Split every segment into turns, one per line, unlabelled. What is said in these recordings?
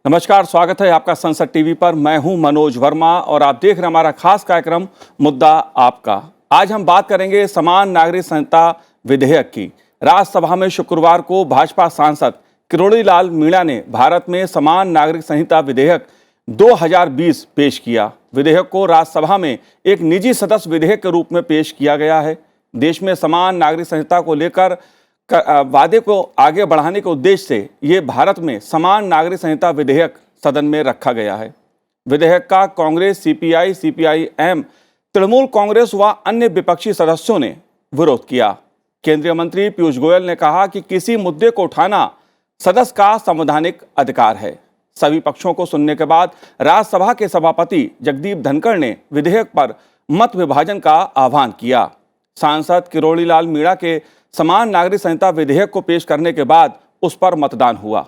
नमस्कार, स्वागत है आपका संसद टीवी पर। मैं हूं मनोज वर्मा और आप देख रहे हैं हमारा खास कार्यक्रम मुद्दा आपका। आज हम बात करेंगे समान नागरिक संहिता विधेयक की। राज्यसभा में शुक्रवार को भाजपा सांसद किरोड़ीलाल मीणा ने भारत में समान नागरिक संहिता विधेयक 2020 पेश किया। विधेयक को राज्यसभा में एक निजी सदस्य विधेयक के रूप में पेश किया गया है। देश में समान नागरिक संहिता को लेकर वादे को आगे बढ़ाने के उद्देश्य से ये भारत में समान नागरिक संहिता विधेयक सदन में रखा गया है। विधेयक का कांग्रेस, सीपीआई, सीपीआईएम, तृणमूल कांग्रेस व अन्य विपक्षी सदस्यों ने विरोध किया। केंद्रीय मंत्री पीयूष गोयल ने कहा कि किसी मुद्दे को उठाना सदस्य का संवैधानिक अधिकार है। सभी पक्षों को सुनने के बाद राज्यसभा के सभापति जगदीप धनखड़ ने विधेयक पर मत विभाजन का आह्वान किया। सांसद किरोड़ीलाल मीणा के समान नागरिक संहिता विधेयक को पेश करने के बाद उस पर मतदान हुआ।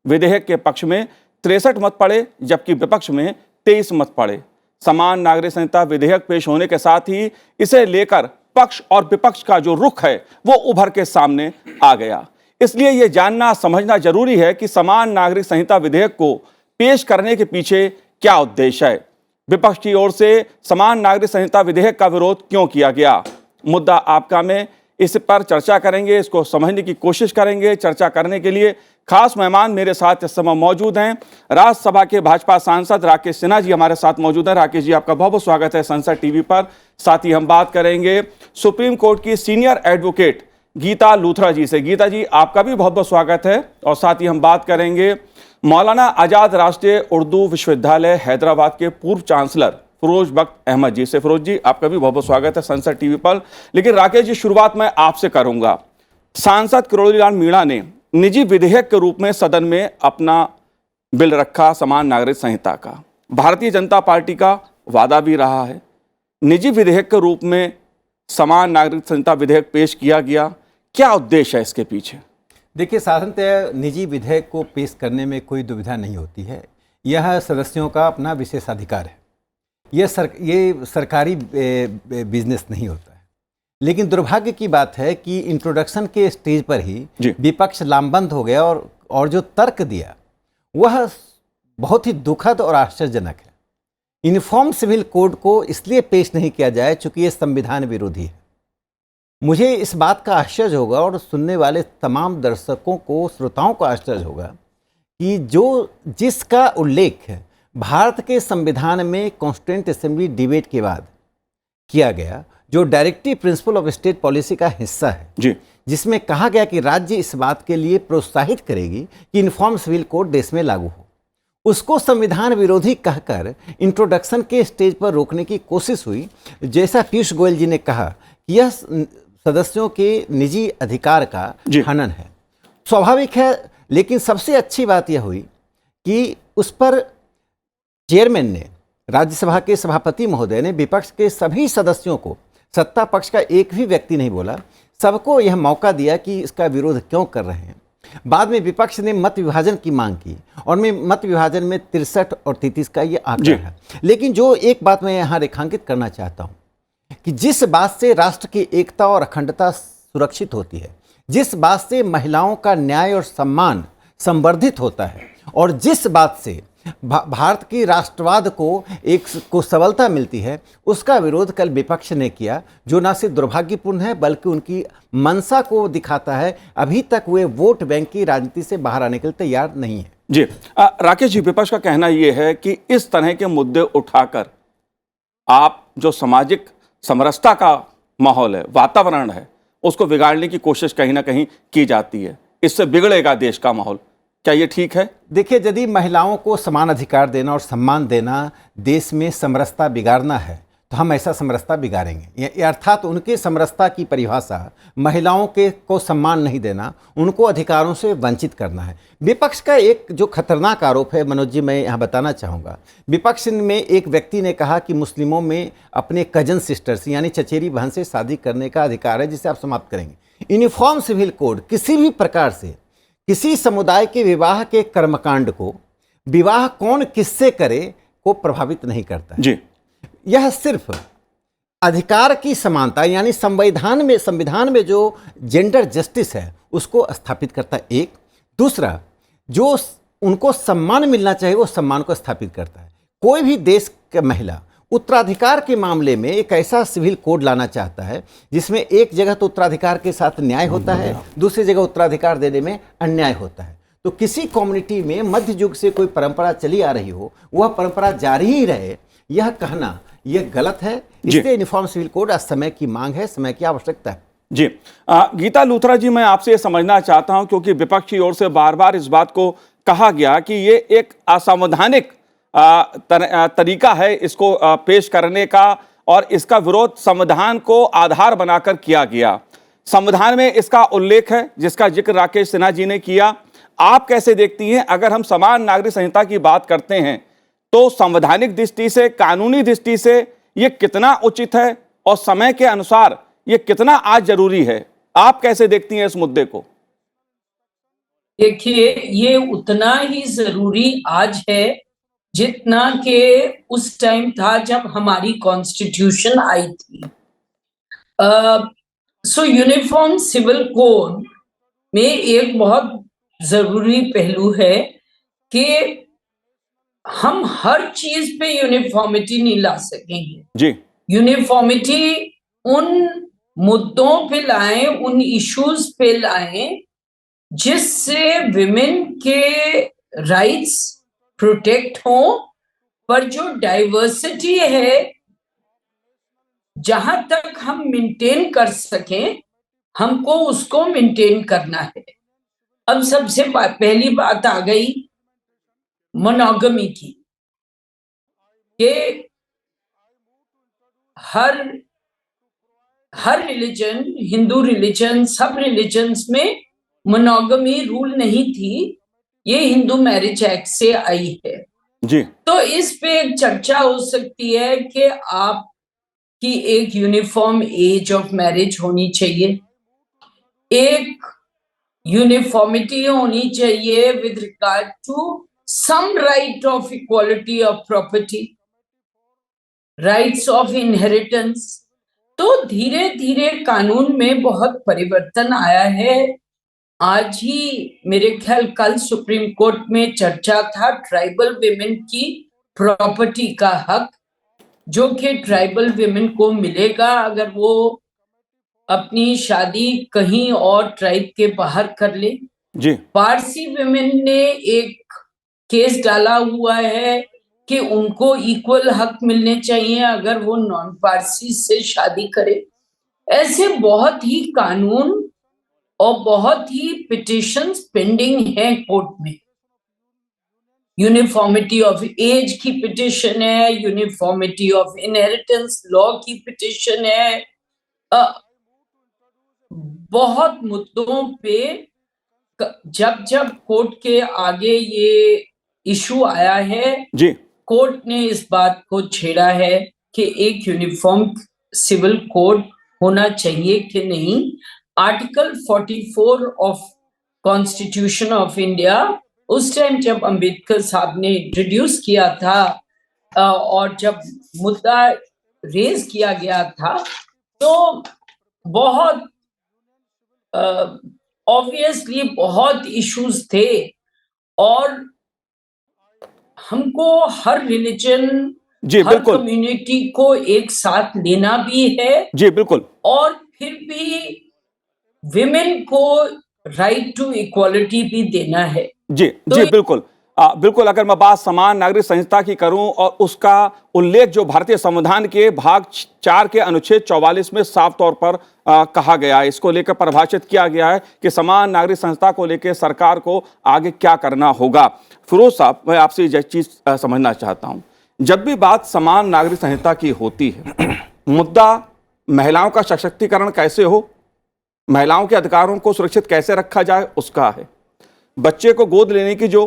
विधेयक के पक्ष में 63 मत पड़े जबकि विपक्ष में 23 मत पड़े। समान नागरिक संहिता विधेयक पेश होने के साथ ही इसे लेकर पक्ष और विपक्ष का जो रुख है वो उभर के सामने आ गया। इसलिए ये जानना समझना जरूरी है कि समान नागरिक संहिता विधेयक को पेश करने के पीछे क्या उद्देश्य है। विपक्ष की ओर से समान नागरिक संहिता विधेयक का विरोध क्यों किया गया, मुद्दा आपका में इस पर चर्चा करेंगे, इसको समझने की कोशिश करेंगे। चर्चा करने के लिए खास मेहमान मेरे साथ इस समय मौजूद हैं। राज्यसभा के भाजपा सांसद राकेश सिन्हा जी हमारे साथ मौजूद हैं। राकेश जी, आपका बहुत बहुत स्वागत है संसद टीवी पर। साथ ही हम बात करेंगे सुप्रीम कोर्ट की सीनियर एडवोकेट गीता लूथरा जी से। गीता जी, आपका भी बहुत बहुत स्वागत है। और साथ ही हम बात करेंगे मौलाना आजाद राष्ट्रीय उर्दू विश्वविद्यालय हैदराबाद के पूर्व चांसलर फिरोज बख्त अहमद जी से। फिरोज जी, आपका भी बहुत बहुत स्वागत है संसद टीवी पर। लेकिन राकेश जी, शुरुआत मैं आपसे करूंगा। सांसद किरोड़ीलाल मीणा ने निजी विधेयक के रूप में सदन में अपना बिल रखा समान नागरिक संहिता का। भारतीय जनता पार्टी का वादा भी रहा है, निजी विधेयक के रूप में समान नागरिक संहिता विधेयक पेश किया गया। क्या उद्देश्य है इसके पीछे?
देखिए, साधारणतः निजी विधेयक को पेश करने में कोई दुविधा नहीं होती है। यह सदस्यों का अपना विशेषाधिकार है। ये सरकारी बिजनेस नहीं होता है। लेकिन दुर्भाग्य की बात है कि इंट्रोडक्शन के स्टेज पर ही विपक्ष लामबंद हो गया और जो तर्क दिया वह बहुत ही दुखद और आश्चर्यजनक है। यूनिफॉर्म सिविल कोड को इसलिए पेश नहीं किया जाए चूंकि ये संविधान विरोधी है। मुझे इस बात का आश्चर्य होगा और सुनने वाले तमाम दर्शकों को, श्रोताओं को आश्चर्य होगा कि जिसका उल्लेख है भारत के संविधान में कॉन्स्टिट्यूएंट असेंबली डिबेट के बाद किया गया, जो directive principle of state policy का हिस्सा है जी, जिसमें कहा गया कि राज्य इस बात के लिए प्रोत्साहित करेगी कि यूनिफॉर्म सिविल कोड देश में लागू हो, उसको संविधान विरोधी कहकर इंट्रोडक्शन के स्टेज पर रोकने की कोशिश हुई। जैसा पीयूष गोयल जी ने कहा कि यह सदस्यों के निजी अधिकार का हनन है, स्वाभाविक है। लेकिन सबसे अच्छी बात यह हुई कि उस पर चेयरमैन ने, राज्यसभा के सभापति महोदय ने विपक्ष के सभी सदस्यों को, सत्ता पक्ष का एक भी व्यक्ति नहीं बोला, सबको यह मौका दिया कि इसका विरोध क्यों कर रहे हैं। बाद में विपक्ष ने मत विभाजन की मांग की और मैं मत विभाजन में 63 और 33 का ये आंकड़ा है। लेकिन जो एक बात मैं यहाँ रेखांकित करना चाहता हूँ कि जिस बात से राष्ट्र की एकता और अखंडता सुरक्षित होती है, जिस बात से महिलाओं का न्याय और सम्मान संवर्धित होता है और जिस बात से भारत की राष्ट्रवाद को सबलता मिलती है, उसका विरोध कल विपक्ष ने किया, जो न सिर्फ दुर्भाग्यपूर्ण है बल्कि उनकी मंशा को दिखाता है। अभी तक वे वोट बैंक की राजनीति से बाहर आने के लिए तैयार नहीं है
जी। राकेश जी, विपक्ष का कहना यह है कि इस तरह के मुद्दे उठाकर आप जो सामाजिक समरसता का माहौल है, वातावरण है, उसको बिगाड़ने की कोशिश कहीं ना कहीं की जाती है। इससे बिगड़ेगा देश का माहौल। क्या ये ठीक है?
देखिए, यदि महिलाओं को समान अधिकार देना और सम्मान देना देश में समरसता बिगाड़ना है तो हम ऐसा समरसता बिगाड़ेंगे। अर्थात उनके समरसता की परिभाषा महिलाओं को सम्मान नहीं देना, उनको अधिकारों से वंचित करना है। विपक्ष का एक जो खतरनाक आरोप है मनोज जी, मैं यहाँ बताना चाहूँगा। विपक्ष में एक व्यक्ति ने कहा कि मुस्लिमों में अपने कजन सिस्टर्स यानी चचेरी बहन से शादी करने का अधिकार है, जिसे आप समाप्त करेंगे। यूनिफॉर्म सिविल कोड किसी भी प्रकार से किसी समुदाय के विवाह के कर्मकांड को, विवाह कौन किससे करे, को प्रभावित नहीं करता जी। यह सिर्फ अधिकार की समानता यानी संविधान में जो जेंडर जस्टिस है उसको स्थापित करता है। एक दूसरा, जो उनको सम्मान मिलना चाहिए, वो सम्मान को स्थापित करता है। कोई भी देश का महिला उत्तराधिकार के मामले में एक ऐसा सिविल कोड लाना चाहता है जिसमें एक जगह तो उत्तराधिकार के साथ न्याय होता है, दूसरी जगह उत्तराधिकार देने में अन्याय होता है। तो किसी कम्युनिटी में मध्य युग से कोई परंपरा चली आ रही हो, वह परंपरा जारी ही रहे, यह कहना यह गलत है। इसलिए यूनिफॉर्म सिविल कोड आज समय की मांग है, समय की आवश्यकता है।
जी गीता लूथरा जी, मैं आपसे ये समझना चाहता हूं, क्योंकि विपक्ष की ओर से बार बार इस बात को कहा गया कि ये एक असंवैधानिक तरीका है इसको पेश करने का, और इसका विरोध संविधान को आधार बनाकर किया गया। संविधान में इसका उल्लेख है जिसका जिक्र राकेश सिन्हा जी ने किया। आप कैसे देखती हैं, अगर हम समान नागरिक संहिता की बात करते हैं तो संवैधानिक दृष्टि से, कानूनी दृष्टि से ये कितना उचित है और समय के अनुसार ये कितना आज जरूरी है? आप कैसे देखती हैं इस मुद्दे को?
देखिए, ये उतना ही जरूरी आज है जितना कि उस टाइम था जब हमारी कॉन्स्टिट्यूशन आई थी। सो यूनिफॉर्म सिविल कोड में एक बहुत जरूरी पहलू है कि हम हर चीज पे यूनिफॉर्मिटी नहीं ला सकेंगे
जी।
यूनिफॉर्मिटी उन मुद्दों पे लाएं, उन इश्यूज पे लाएं जिससे विमेन के राइट्स प्रोटेक्ट हो, पर जो डाइवर्सिटी है जहां तक हम मेंटेन कर सकें, हमको उसको मेंटेन करना है। अब सबसे पहली बात आ गई मोनोगमी की, कि हर रिलीजन, हिंदू रिलीजन, सब रिलीजन्स में मोनोगमी रूल नहीं थी। ये हिंदू मैरिज एक्ट से आई है
जी।
तो इस पे एक चर्चा हो सकती है कि आपकी एक यूनिफॉर्म एज ऑफ मैरिज होनी चाहिए, एक यूनिफॉर्मिटी होनी चाहिए with regard to some right of equality of property, rights of inheritance. तो धीरे धीरे कानून में बहुत परिवर्तन आया है। आज ही मेरे ख्याल कल सुप्रीम कोर्ट में चर्चा था ट्राइबल विमेन की प्रॉपर्टी का हक, जो कि ट्राइबल विमेन को मिलेगा अगर वो अपनी शादी कहीं और ट्राइब के बाहर कर ले।
जी।
पारसी विमेन ने एक केस डाला हुआ है कि उनको इक्वल हक मिलने चाहिए अगर वो नॉन पारसी से शादी करे। ऐसे बहुत ही कानून और बहुत ही पिटिशंस पेंडिंग है कोर्ट में। यूनिफॉर्मिटी ऑफ एज की पिटिशन है, यूनिफॉर्मिटी ऑफ इनहेरिटेंस लॉ की पिटिशन है। बहुत मुद्दों पे जब कोर्ट के आगे ये इशू आया है
जी।
कोर्ट ने इस बात को छेड़ा है कि एक यूनिफॉर्म सिविल कोड होना चाहिए कि नहीं। Article 44 of constitution of India उस टाइम जब अंबेडकर साहब ने इंट्रोड्यूस किया था और जब मुद्दा रेज किया गया था तो बहुत ऑब्वियसली बहुत इश्यूज थे और हमको हर रिलीजन, हर कम्युनिटी को एक साथ लेना भी है।
जी बिल्कुल।
और फिर भी विमेन को राइट टू इक्वालिटी भी देना है।
जी तो जी बिल्कुल। बिल्कुल, अगर मैं बात समान नागरिक संहिता की करूं और उसका उल्लेख जो भारतीय संविधान के भाग 4 के अनुच्छेद 44 में साफ तौर पर कहा गया है, इसको लेकर परिभाषित किया गया है कि समान नागरिक संहिता को लेकर सरकार को आगे क्या करना होगा। फिरोज साहब, मैं आपसे ये चीज समझना चाहता हूं, जब भी बात समान नागरिक संहिता की होती है, मुद्दा महिलाओं का सशक्तिकरण कैसे हो, महिलाओं के अधिकारों को सुरक्षित कैसे रखा जाए उसका है, बच्चे को गोद लेने की जो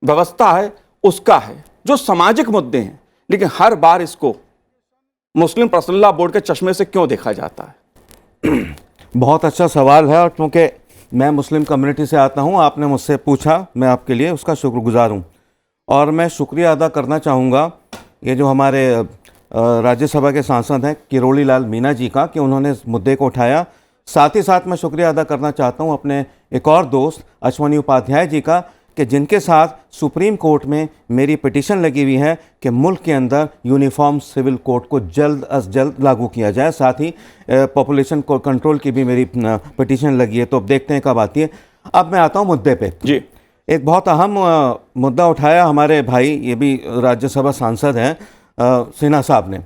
व्यवस्था है उसका है, जो सामाजिक मुद्दे हैं। लेकिन हर बार इसको मुस्लिम पर्सनल लॉ बोर्ड के चश्मे से क्यों देखा जाता है?
बहुत अच्छा सवाल है, और क्योंकि मैं मुस्लिम कम्युनिटी से आता हूं, आपने मुझसे पूछा, मैं आपके लिए उसका शुक्रगुजार हूं। और मैं शुक्रिया अदा करना चाहूँगा ये जो हमारे राज्यसभा के सांसद हैं किरोड़ी लाल मीणा जी का, कि उन्होंने इस मुद्दे को उठाया। साथ ही साथ मैं शुक्रिया अदा करना चाहता हूँ अपने एक और दोस्त अश्वनी उपाध्याय जी का, कि जिनके साथ सुप्रीम कोर्ट में मेरी पिटीशन लगी हुई है कि मुल्क के अंदर यूनिफॉर्म सिविल कोड को जल्द अज जल्द लागू किया जाए। साथ ही पॉपुलेशन को कंट्रोल की भी मेरी पिटीशन लगी है, तो अब देखते हैं कब आती है। अब मैं आता हूँ मुद्दे पे
जी।
एक बहुत अहम मुद्दा उठाया हमारे भाई, ये भी राज्यसभा सांसद हैं, सिन्हा साहब ने।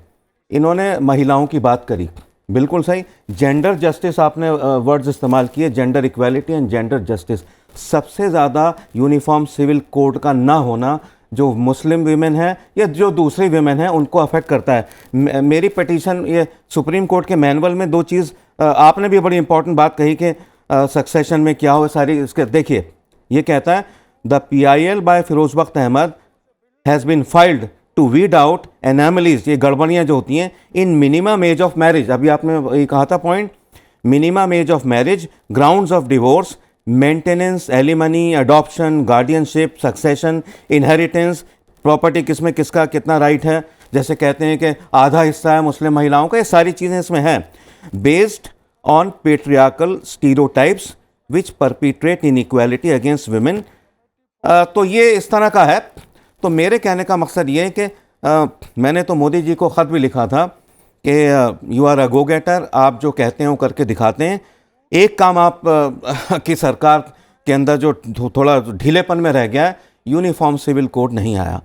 इन्होंने महिलाओं की बात करी, बिल्कुल सही। जेंडर जस्टिस आपने वर्ड्स इस्तेमाल किए, gender equality and gender justice. सबसे ज़्यादा यूनिफॉर्म सिविल कोड का ना होना जो मुस्लिम वीमेन है या जो दूसरी वीमेन है उनको अफेक्ट करता है। मेरी पिटीशन ये सुप्रीम कोर्ट के मैनुअल में दो चीज़ आपने भी बड़ी इंपॉर्टेंट बात कही कि सक्सेशन में क्या हो सारी, इसके देखिए ये कहता है the PIL by Firoz Bakht Ahmad has been filed to weed out anomalies, ये गड़बड़ियाँ जो होती हैं in minimum age of marriage. अभी आपने ये कहा था point, minimum age of marriage, grounds of divorce, maintenance, alimony, adoption, guardianship, succession, inheritance, property किसमें किसका कितना राइट है, जैसे कहते हैं कि आधा हिस्सा है मुस्लिम महिलाओं का, ये सारी चीज़ें इसमें हैं। Based on patriarchal stereotypes which perpetrate inequality against women. तो ये इस तरह का है। तो मेरे कहने का मकसद ये है कि मैंने तो मोदी जी को ख़त भी लिखा था कि यू आर अ गो गेटर, आप जो कहते हैं वो करके दिखाते हैं। एक काम आप की सरकार के अंदर जो थोड़ा ढीलेपन में रह गया है, यूनिफॉर्म सिविल कोड नहीं आया।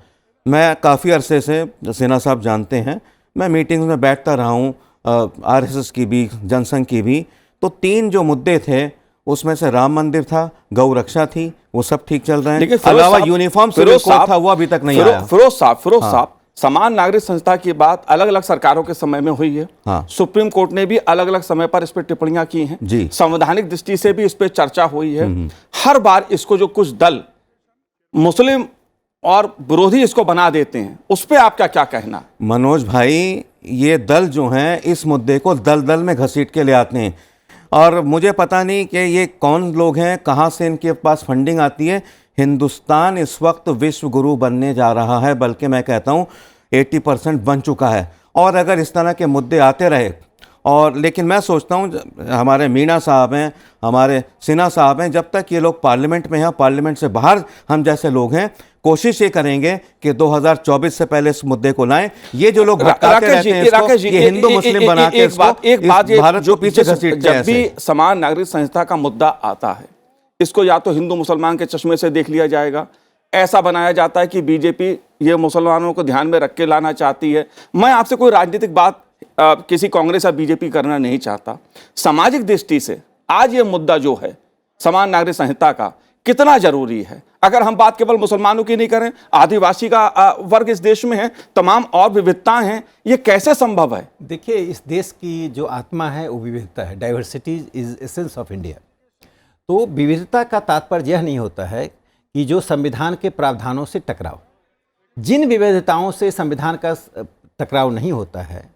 मैं काफ़ी अरसे से, सिन्हा साहब जानते हैं, मैं मीटिंग्स में बैठता रहा हूँ, RSS की भी, जनसंघ की भी। तो 3 जो मुद्दे थे उसमें से राम मंदिर था, गौ रक्षा थी, वो सब ठीक चल रहे हैं।
लेकिन
अलावा यूनिफॉर्म सिविल कोड था, वो अभी तक नहीं आया।
फिरोज साहब, समान नागरिक संस्था की बात अलग अलग सरकारों के समय में हुई है।
हाँ।
सुप्रीम कोर्ट ने भी अलग अलग समय पर इस पर टिप्पणियां की हैं
जी।
संवैधानिक दृष्टि से भी इस पर चर्चा हुई है। हर बार इसको जो कुछ दल मुस्लिम और विरोधी इसको बना देते हैं, उस पर आपका क्या कहना?
मनोज भाई, ये दल जो हैं इस मुद्दे को दल में घसीट के ले आते हैं, और मुझे पता नहीं कि ये कौन लोग हैं, कहाँ से इनके पास फंडिंग आती है। हिंदुस्तान इस वक्त विश्व गुरु बनने जा रहा है, बल्कि मैं कहता हूँ 80% बन चुका है। और अगर इस तरह के मुद्दे आते रहे, और लेकिन मैं सोचता हूँ हमारे मीणा साहब हैं, हमारे सिन्हा साहब हैं, जब तक ये लोग पार्लियामेंट में हैं, पार्लियामेंट से बाहर हम जैसे लोग हैं, कोशिश ये करेंगे कि 2024 से पहले इस मुद्दे को लाएं। ये जो लोग भटकाते रहते हैं इसको, ये हिंदू मुस्लिम बना के
एक बात
भारत जो पीछे घसीटते हैं।
जब भी समान नागरिक संस्था का मुद्दा आता है, इसको या तो हिंदू मुसलमान के चश्मे से देख लिया जाएगा, ऐसा बनाया जाता है कि बीजेपी ये मुसलमानों को ध्यान में रख के लाना चाहती है। मैं आपसे कोई राजनीतिक बात किसी कांग्रेस या बीजेपी करना नहीं चाहता। सामाजिक दृष्टि से आज ये मुद्दा जो है समान नागरिक संहिता का कितना जरूरी है? अगर हम बात केवल मुसलमानों की नहीं करें, आदिवासी का वर्ग इस देश में है, तमाम और विविधताएं हैं, ये कैसे संभव है?
देखिए, इस देश की जो आत्मा है वो विविधता है। Diversity is essence of India. तो विविधता का तात्पर्य यह नहीं होता है कि जो संविधान के प्रावधानों से टकराव, जिन विविधताओं से संविधान का टकराव नहीं होता है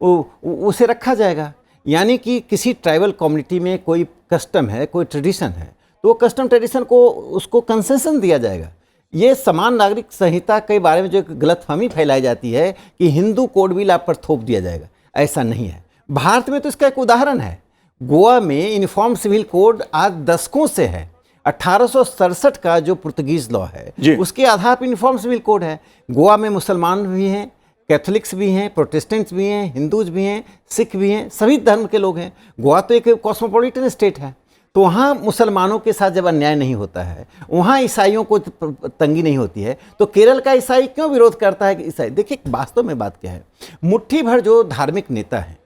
उसे रखा जाएगा। यानी कि किसी ट्राइबल कम्युनिटी में कोई कस्टम है, कोई ट्रेडिशन है, तो वो कस्टम ट्रेडिशन को उसको कंसेशन दिया जाएगा। ये समान नागरिक संहिता के बारे में जो गलतफहमी फैलाई जाती है कि हिंदू कोड बिल आप पर थोप दिया जाएगा, ऐसा नहीं है। भारत में तो इसका एक उदाहरण है। गोवा में यूनिफॉर्म सिविल कोड आज दशकों से है। 1867 का जो पुर्तगीज लॉ है उसके आधार पर यूनिफॉर्म सिविल कोड है। गोवा में मुसलमान भी हैं, कैथोलिक्स भी हैं, प्रोटेस्टेंट्स भी हैं, हिंदूज भी हैं, सिख भी हैं, सभी धर्म के लोग हैं। गोवा तो एक कॉस्मोपॉलिटन स्टेट है, तो वहाँ मुसलमानों के साथ जब अन्याय नहीं होता है, वहाँ ईसाइयों को तंगी नहीं होती है, तो केरल का ईसाई क्यों विरोध करता है कि ईसाई? देखिए, वास्तव में बात क्या है, मुट्ठी भर जो धार्मिक नेता हैं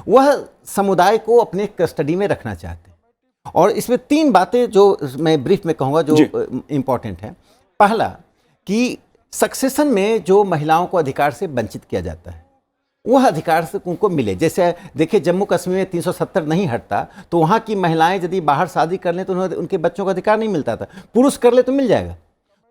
वह समुदाय को अपने कस्टडी में रखना चाहते हैं। और इसमें 3 बातें जो मैं ब्रीफ में कहूँगा जो इम्पॉर्टेंट है। पहला कि सक्सेशन में जो महिलाओं को अधिकार से वंचित किया जाता है वह अधिकार से उनको मिले। जैसे देखिए, जम्मू कश्मीर में 370 नहीं हटता, तो वहाँ की महिलाएं यदि बाहर शादी कर लें तो उनके बच्चों को अधिकार नहीं मिलता था। पुरुष कर ले तो मिल जाएगा।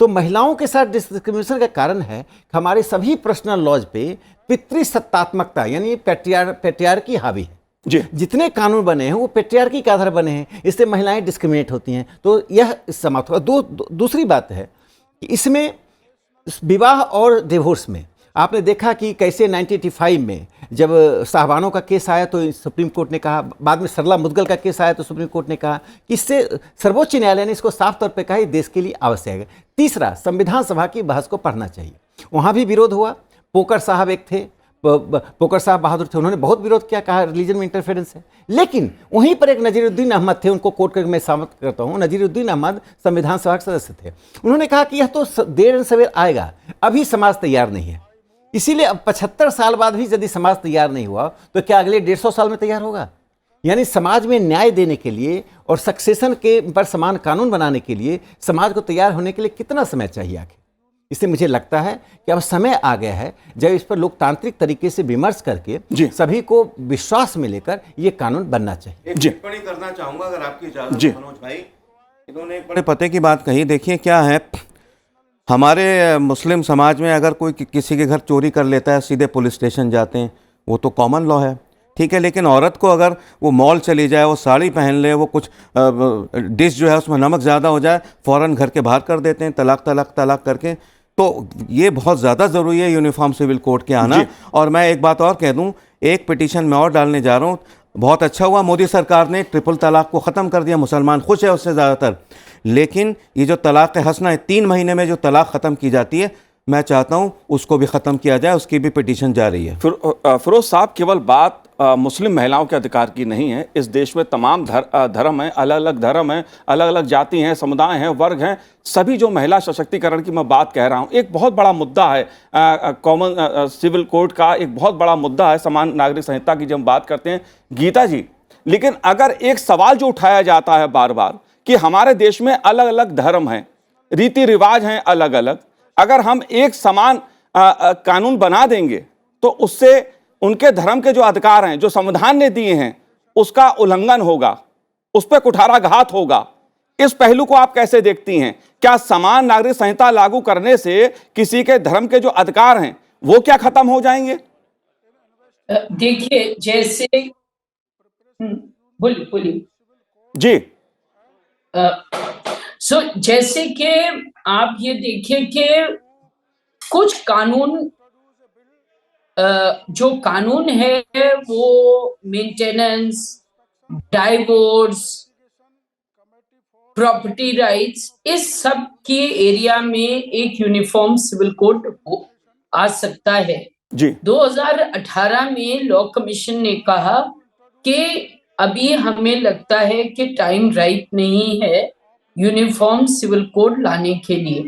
तो महिलाओं के साथ डिस्क्रिमिनेशन का कारण है कि हमारे सभी पर्सनल लॉज पे पितृसत्तात्मकता यानी पेट्रियार्की हावी है। जितने कानून बने हैं वो पेट्रियार्की के आधार बने हैं, इससे महिलाएं डिस्क्रिमिनेट होती हैं। तो यह समाप्त होगा। दूसरी बात है कि इसमें विवाह और डिवोर्स में आपने देखा कि कैसे 1985 में जब साहबानों का केस आया तो सुप्रीम कोर्ट ने कहा, बाद में सरला मुदगल का केस आया तो सुप्रीम कोर्ट ने कहा कि इससे सर्वोच्च न्यायालय ने इसको साफ तौर पे कहा ये देश के लिए आवश्यक है। तीसरा, संविधान सभा की बहस को पढ़ना चाहिए, वहाँ भी विरोध हुआ। पोकर साहब एक थे, पोकर साहब बहादुर थे, उन्होंने बहुत विरोध किया, कहा रिलीजन में इंटरफेरेंस है। लेकिन वहीं पर एक नजीरुद्दीन अहमद थे, उनको कोर्ट करके मैं साबित करता हूँ, नजीरुद्दीन अहमद संविधान सभा के सदस्य थे। उन्होंने कहा कि यह तो देर सवेर आएगा, अभी समाज तैयार नहीं है। इसीलिए अब 75 साल बाद भी यदि समाज तैयार नहीं हुआ तो क्या अगले 150 साल में तैयार होगा? यानी समाज में न्याय देने के लिए और सक्सेशन के पर समान कानून बनाने के लिए समाज को तैयार होने के लिए कितना समय चाहिए आखिर? इससे मुझे लगता है कि अब समय आ गया है जब इस पर लोकतांत्रिक तरीके से विमर्श करके सभी को विश्वास में लेकर ये कानून बनना चाहिए।
एक टिप्पणी करना चाहूंगा अगर आपकी इजाजत है मनोज भाई। इन्होंने एक बड़े पते की बात कही। देखिए क्या है, हमारे मुस्लिम समाज में अगर कोई किसी के घर चोरी कर लेता है सीधे पुलिस स्टेशन जाते हैं, वो तो कॉमन लॉ है, ठीक है। लेकिन औरत को अगर वो मॉल चली जाए, वो साड़ी पहन ले, वो कुछ डिश जो है उसमें नमक ज़्यादा हो जाए, फ़ौरन घर के बाहर कर देते हैं, तलाक तलाक तलाक करके। तो ये बहुत ज़्यादा ज़रूरी है यूनिफॉर्म सिविल कोड के आना। और मैं एक बात और कह दूं, एक पिटीशन मैं और डालने जा रहा हूँ। बहुत अच्छा हुआ मोदी सरकार ने ट्रिपल तलाक को ख़त्म कर दिया, मुसलमान खुश है उससे ज़्यादातर। लेकिन ये जो तलाक हसना है, 3 महीने में जो तलाक ख़त्म की जाती है, मैं चाहता हूँ उसको भी ख़त्म किया जाए, उसकी भी पिटीशन जारी है।
फिरोज साहब, केवल बात मुस्लिम महिलाओं के अधिकार की नहीं है। इस देश में तमाम धर्म हैं, अलग अलग धर्म हैं, अलग अलग जाति हैं, समुदाय हैं, वर्ग हैं, सभी जो महिला सशक्तिकरण की मैं बात कह रहा हूँ, एक बहुत बड़ा मुद्दा है। कॉमन सिविल कोड का एक बहुत बड़ा मुद्दा है, समान नागरिक संहिता की जब हम बात करते हैं गीता जी। लेकिन अगर एक सवाल जो उठाया जाता है बार बार कि हमारे देश में अलग अलग धर्म हैं, रीति रिवाज हैं अलग अलग, अगर हम एक समान कानून बना देंगे तो उससे उनके धर्म के जो अधिकार हैं जो संविधान ने दिए हैं उसका उल्लंघन होगा, उस पर कुठाराघात होगा। इस पहलू को आप कैसे देखती हैं? क्या समान नागरिक संहिता लागू करने से किसी के धर्म के जो अधिकार हैं वो क्या खत्म हो जाएंगे?
देखिए, जैसे बोलिए
जी।
जैसे कि आप ये देखिए कि कुछ कानून जो कानून है वो मेंटेनेंस, डाइवोर्स, प्रॉपर्टी राइट्स, इस सब के एरिया में एक यूनिफॉर्म सिविल कोड आ सकता है।
जी।
2018 में लॉ कमीशन ने कहा कि अभी हमें लगता है कि टाइम राइट नहीं है यूनिफॉर्म सिविल कोड लाने के लिए।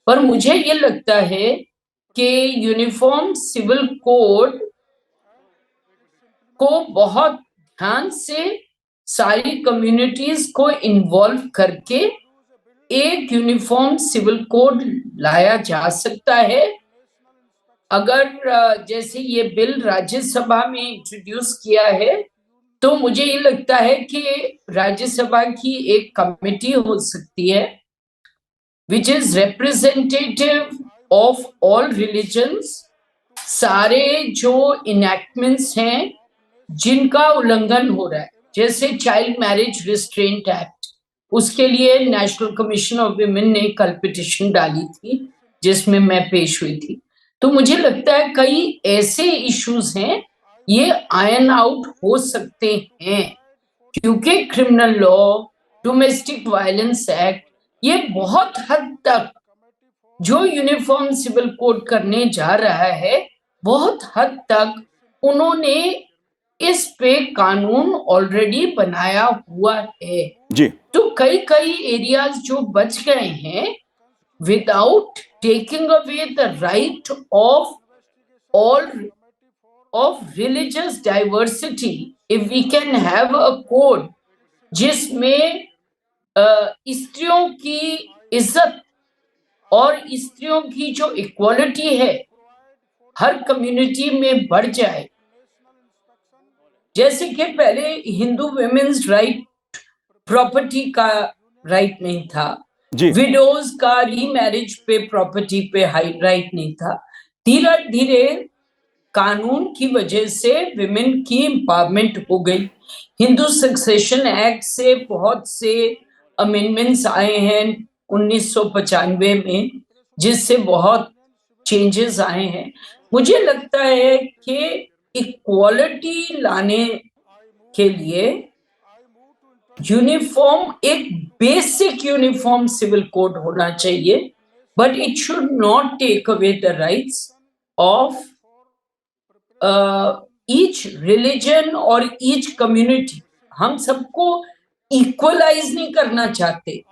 पर मुझे ये लगता है कि यूनिफॉर्म सिविल कोड को बहुत ध्यान से सारी कम्युनिटीज को इन्वॉल्व करके एक यूनिफॉर्म सिविल कोड लाया जा सकता है। अगर जैसे ये बिल राज्यसभा में इंट्रोड्यूस किया है तो मुझे ये लगता है कि राज्यसभा की एक कमेटी हो सकती है which is representative of all religions, सारे जो इनैक्टमेंट्स हैं जिनका उल्लंघन हो रहा है, जैसे चाइल्ड मैरिज रिस्ट्रेंट एक्ट, उसके लिए नेशनल कमीशन ऑफ विमेन ने कल पिटिशन डाली थी जिसमें मैं पेश हुई थी। तो मुझे लगता है कई ऐसे इश्यूज हैं ये आयन आउट हो सकते हैं, क्योंकि criminal law, domestic violence act, ये बहुत हद तक जो यूनिफॉर्म सिविल कोड करने जा रहा है बहुत हद तक उन्होंने इस पे कानून ऑलरेडी बनाया हुआ है
जी।
तो कई एरियाज जो बच गए हैं without taking away the right of all of religious diversity, if we can have a code जिसमें स्त्रियों की इज्जत और स्त्रियों की जो इक्वालिटी है हर कम्युनिटी में बढ़ जाए, जैसे कि पहले हिंदू वुमेन्स राइट प्रॉपर्टी का राइट नहीं था, विडोज का रीमैरिज पे प्रॉपर्टी पे राइट नहीं था। धीरे धीरे कानून की वजह से विमेन की एम्पावरमेंट हो गई। हिंदू सक्सेशन एक्ट से बहुत से अमेंडमेंट्स आए हैं 1995 में जिससे बहुत चेंजेस आए हैं। मुझे लगता है कि इक्वालिटी लाने के लिए यूनिफॉर्म, एक बेसिक यूनिफॉर्म सिविल कोड होना चाहिए, but it should not take away the rights of each religion और ईच कम्युनिटी। हम सबको इक्वलाइज नहीं करना चाहते।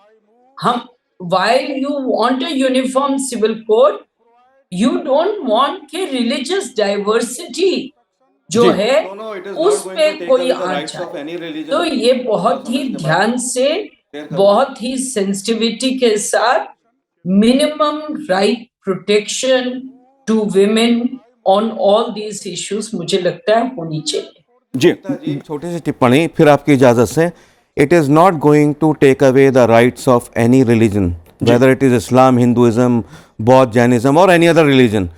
हम, while you want a uniform civil code, you don't want कि religious diversity जो
जी।
है उस पे कोई आंच आए। तो ये बहुत ही ध्यान से, बहुत ही सेंसिटिविटी के साथ minimum right protection to women on all these issues मुझे लगता है होनी चाहिए।
जी
एक छोटी सी टिप्पणी फिर आपकी इजाज़त से। It is not going to take away the rights of any religion, whether it is Islam, Hinduism, बौद्ध, जैनिज्म और any other religion.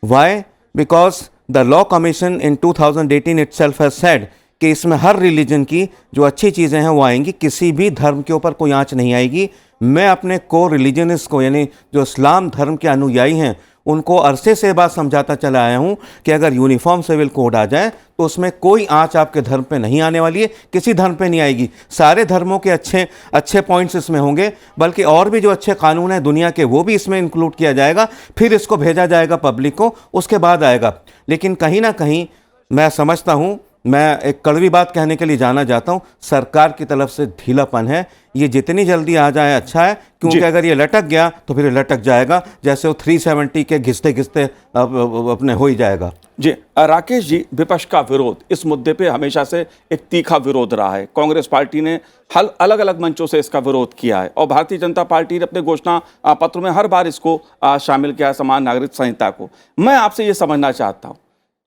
Why? Because the law commission in 2018 itself has said कि इसमें हर रिलीजन की जो अच्छी चीज़ें हैं वो आएंगी, किसी भी धर्म के ऊपर कोई आंच नहीं आएगी। मैं अपने को रिलीजनिस्ट को, यानी जो इस्लाम धर्म के अनुयायी हैं, उनको अरसे से बात समझाता चला आया हूं कि अगर यूनिफॉर्म सिविल कोड आ जाए तो उसमें कोई आंच आपके धर्म पे नहीं आने वाली है, किसी धर्म पे नहीं आएगी। सारे धर्मों के अच्छे अच्छे पॉइंट्स इसमें होंगे, बल्कि और भी जो अच्छे कानून हैं दुनिया के वो भी इसमें इंक्लूड किया जाएगा। फिर इसको भेजा जाएगा पब्लिक को, उसके बाद आएगा। लेकिन कहीं ना कहीं मैं समझता हूं, मैं एक कड़वी बात कहने के लिए जाना चाहता हूं, सरकार की तरफ से ढीलापन है। ये जितनी जल्दी आ जाए अच्छा है, क्योंकि अगर ये लटक गया तो फिर ये लटक जाएगा, जैसे वो 370 के घिसते घिसते अपने हो ही जाएगा।
जी राकेश जी, विपक्ष का विरोध इस मुद्दे पे हमेशा से एक तीखा विरोध रहा है। कांग्रेस पार्टी ने अलग अलग मंचों से इसका विरोध किया है और भारतीय जनता पार्टी ने अपने घोषणा पत्र में हर बार इसको शामिल किया है, समान नागरिक संहिता को। मैं आपसे ये समझना चाहता हूँ,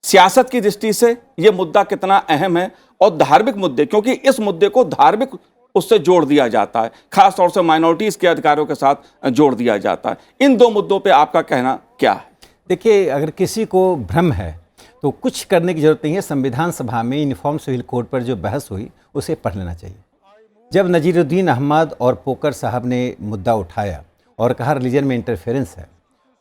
सियासत की दृष्टि से ये मुद्दा कितना अहम है, और धार्मिक मुद्दे, क्योंकि इस मुद्दे को धार्मिक उससे जोड़ दिया जाता है, खास तौर से माइनॉरिटीज के अधिकारों के साथ जोड़ दिया जाता है। इन दो मुद्दों पे आपका कहना क्या है?
देखिए, अगर किसी को भ्रम है तो कुछ करने की जरूरत नहीं है। संविधान सभा में यूनिफॉर्म सिविल कोड पर जो बहस हुई उसे पढ़ लेना चाहिए। जब नजीरुद्दीन अहमद और पोकर साहब ने मुद्दा उठाया और कहा रिलीजन में इंटरफेरेंस है,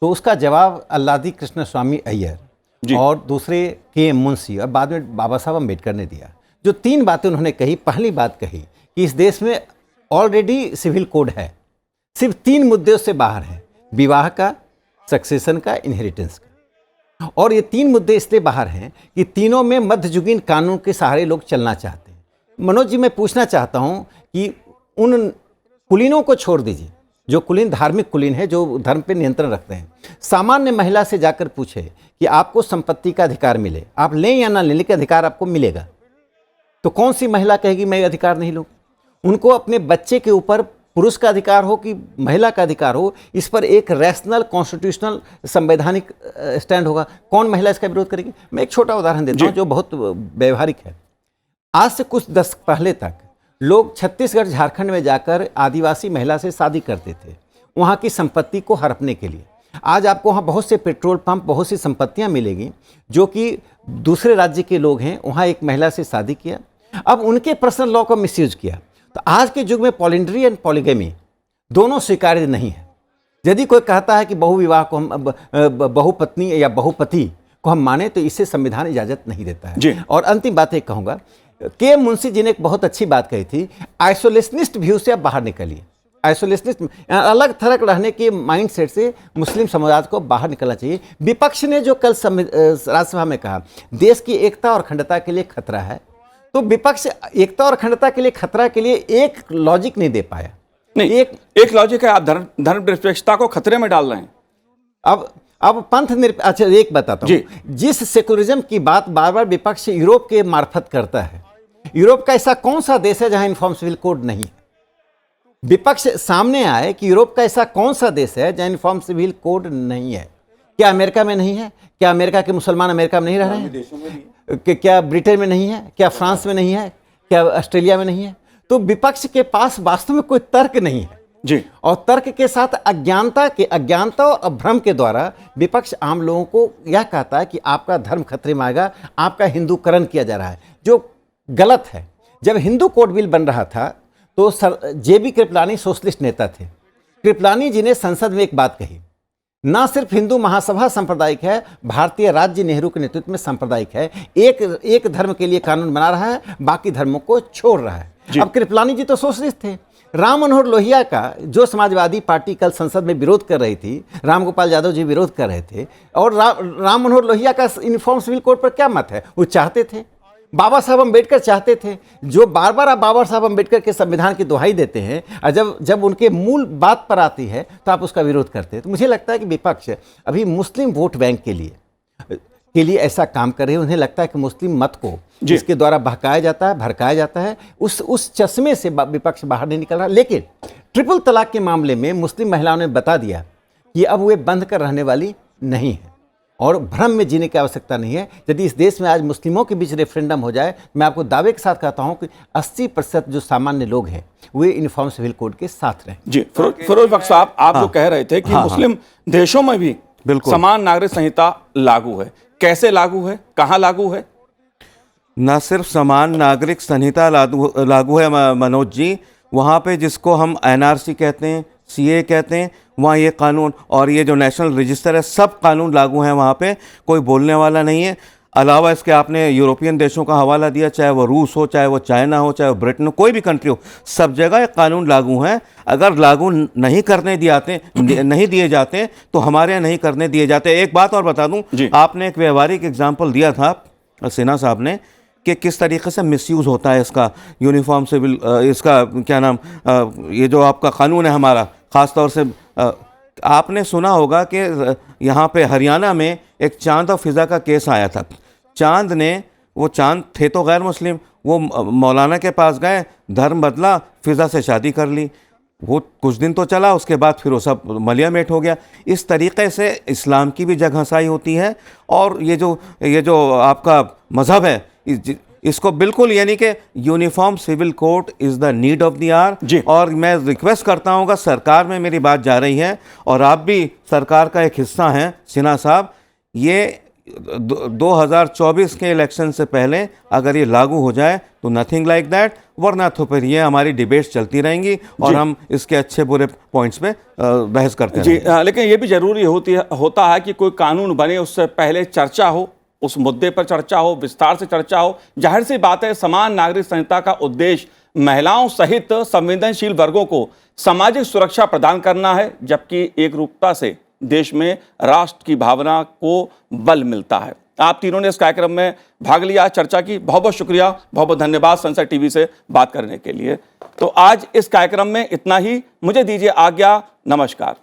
तो उसका जवाब अल्लादी कृष्ण स्वामी अय्यर और दूसरे के मुंशी और बाद में बाबा साहब अम्बेडकर ने दिया। जो तीन बातें उन्होंने कही, पहली बात कही कि इस देश में ऑलरेडी सिविल कोड है, सिर्फ तीन मुद्दे उससे बाहर हैं, विवाह का, सक्सेशन का, इनहेरिटेंस का। और ये तीन मुद्दे इसलिए बाहर हैं कि तीनों में मध्ययुगीन कानून के सहारे लोग चलना चाहते हैं। मनोज जी, मैं पूछना चाहता हूँ कि उन कुलीनों को छोड़ दीजिए, जो कुलीन धार्मिक कुलीन है, जो धर्म पे नियंत्रण रखते हैं। सामान्य महिला से जाकर पूछे कि आपको संपत्ति का अधिकार मिले, आप लें या ना लें, लेकिन अधिकार आपको मिलेगा, तो कौन सी महिला कहेगी मैं अधिकार नहीं लूँ? उनको अपने बच्चे के ऊपर पुरुष का अधिकार हो कि महिला का अधिकार हो, इस पर एक रैशनल कॉन्स्टिट्यूशनल संवैधानिक स्टैंड होगा। कौन महिला इसका विरोध करेगी? मैं एक छोटा उदाहरण देता हूँ जो बहुत व्यवहारिक है। आज से कुछ दशक पहले तक लोग छत्तीसगढ़, झारखंड में जाकर आदिवासी महिला से शादी करते थे, वहाँ की संपत्ति को हड़पने के लिए। आज आपको वहाँ बहुत से पेट्रोल पंप, बहुत सी संपत्तियाँ मिलेगी जो कि दूसरे राज्य के लोग हैं, वहाँ एक महिला से शादी किया, अब उनके पर्सनल लॉ को मिसयूज किया। तो आज के युग में पॉलिंड्री एंड पॉलीगमी दोनों स्वीकार्य नहीं है। यदि कोई कहता है कि बहुविवाह को हम, बहुपत्नी या बहुपति को हम माने, तो इससे संविधान इजाज़त नहीं देता है। और अंतिम बात एक कहूँगा, के मुंशी जी ने एक बहुत अच्छी बात कही थी, आइसोलेशनिस्ट व्यू से आप बाहर निकलिए। आइसोलेशनिस्ट, अलग थलग रहने के माइंडसेट से मुस्लिम समाज को बाहर निकलना चाहिए। विपक्ष ने जो कल राज्यसभा में कहा देश की एकता और अखंडता के लिए खतरा है, तो विपक्ष एकता और अखंडता के लिए खतरा के लिए एक लॉजिक नहीं दे पाया।
नहीं, एक लॉजिक है, आप धर्मनिरपेक्षता को खतरे में डाल रहे हैं।
अब पंथ अच्छा, एक बताता हूँ, जिस सेकुलरिज्म की बात बार बार विपक्ष यूरोप के मार्फत करता है, यूरोप का ऐसा कौन सा देश है जहां यूनिफॉर्म सिविल कोड नहीं है? विपक्ष सामने आए कि यूरोप का ऐसा कौन सा देश है जहां यूनिफॉर्म सिविल कोड नहीं है? क्या अमेरिका में नहीं है? क्या अमेरिका के मुसलमान अमेरिका में नहीं रह रहे हैं? क्या ब्रिटेन में नहीं है? क्या फ्रांस में नहीं है? क्या ऑस्ट्रेलिया में नहीं है? तो विपक्ष के पास वास्तव में कोई तर्क नहीं है
जी।
और तर्क के साथ अज्ञानता और भ्रम के द्वारा विपक्ष आम लोगों को यह कहता है कि आपका धर्म खतरे में आएगा, आपका हिंदूकरण किया जा रहा है, जो गलत है। जब हिंदू कोड बिल बन रहा था तो JB कृपलानी सोशलिस्ट नेता थे। कृपलानी जी ने संसद में एक बात कही ना सिर्फ हिंदू महासभा सांप्रदायिक है, भारतीय राज्य नेहरू के नेतृत्व में सांप्रदायिक है। एक धर्म के लिए कानून बना रहा है, बाकी धर्मों को छोड़ रहा है। अब कृपलानी जी तो सोशलिस्ट थे। राम मनोहर लोहिया का जो समाजवादी पार्टी कल संसद में विरोध कर रही थी, राम गोपाल यादव जी विरोध कर रहे थे, और राम मनोहर लोहिया का यूनिफॉर्म सिविल कोड पर क्या मत है? वो चाहते थे, बाबा साहब अम्बेडकर चाहते थे, जो बार बार आप बाबा साहब अम्बेडकर के संविधान की दुहाई देते हैं, और जब उनके मूल बात पर आती है तो आप उसका विरोध करते हैं। तो मुझे लगता है कि विपक्ष अभी मुस्लिम वोट बैंक के लिए ऐसा काम कर रहे हैं। उन्हें लगता है कि मुस्लिम मत को जिसके द्वारा बहकाया जाता है, भड़काया जाता है, उस चश्मे से विपक्ष बाहर नहीं निकल रहा। लेकिन ट्रिपल तलाक के मामले में मुस्लिम महिलाओं ने बता दिया कि अब वे बंद कर रहने वाली नहीं है और भ्रम में जीने की आवश्यकता नहीं है। यदि इस देश में आज मुस्लिमों के बीच रेफरेंडम हो जाए, मैं आपको दावे के साथ कहता हूं कि 80% जो सामान्य लोग हैं वे यूनिफॉर्म सिविल कोड के साथ रहें।
जी, फिरोज बख्श साहब, आप जो कह रहे थे कि मुस्लिम देशों में भी समान नागरिक संहिता लागू है, कैसे लागू है, कहाँ लागू है?
न सिर्फ समान नागरिक संहिता लागू है मनोज जी, वहाँ पे जिसको हम एनआरसी कहते हैं, सीए कहते हैं, वहाँ ये कानून और ये जो नेशनल रजिस्टर है, सब कानून लागू हैं वहाँ पे, कोई बोलने वाला नहीं है। अलावा इसके आपने यूरोपियन देशों का हवाला दिया, चाहे वो रूस हो, चाहे वो चाइना हो, चाहे वो ब्रिटेन हो, कोई भी कंट्री हो, सब जगह ये कानून लागू हैं। अगर लागू नहीं दिए जाते तो हमारे यहाँ नहीं करने दिए जाते। एक बात और बता दूं, आपने एक व्यवहारिक एग्जाम्पल दिया था सिन्हा साहब ने कि किस तरीके से मिसयूज़ होता है इसका यूनिफॉर्म सिविल, इसका क्या नाम, ये जो आपका कानून है हमारा, ख़ास तौर से आपने सुना होगा कि यहाँ पे हरियाणा में एक चांद और फिज़ा का केस आया था। चांद थे तो गैर मुस्लिम, वो मौलाना के पास गए, धर्म बदला, फिज़ा से शादी कर ली। वो कुछ दिन तो चला, उसके बाद फिर वो सब मलियामेट हो गया। इस तरीके से इस्लाम की भी जगहंसाई होती है। और ये जो आपका मज़हब है, इसको बिल्कुल, यानी कि uniform civil code is the need of the hour. और मैं रिक्वेस्ट करता हूँ, सरकार में मेरी बात जा रही है और आप भी सरकार का एक हिस्सा हैं सिन्हा साहब, ये 2024 के इलेक्शन से पहले अगर ये लागू हो जाए तो नथिंग लाइक दैट, वरना तो फिर ये हमारी डिबेट्स चलती रहेंगी और हम इसके अच्छे बुरे पॉइंट्स पे बहस करते रहेंगे।
लेकिन ये भी जरूरी होता है कि कोई कानून बने उससे पहले चर्चा हो, उस मुद्दे पर चर्चा हो, विस्तार से चर्चा हो। जाहिर सी बात है, समान नागरिक संहिता का उद्देश्य महिलाओं सहित संवेदनशील वर्गों को सामाजिक सुरक्षा प्रदान करना है, जबकि एकरूपता से देश में राष्ट्र की भावना को बल मिलता है। आप तीनों ने इस कार्यक्रम में भाग लिया, चर्चा की, बहुत बहुत शुक्रिया, बहुत बहुत धन्यवाद संसद टीवी से बात करने के लिए। तो आज इस कार्यक्रम में इतना ही, मुझे दीजिए आज्ञा, नमस्कार।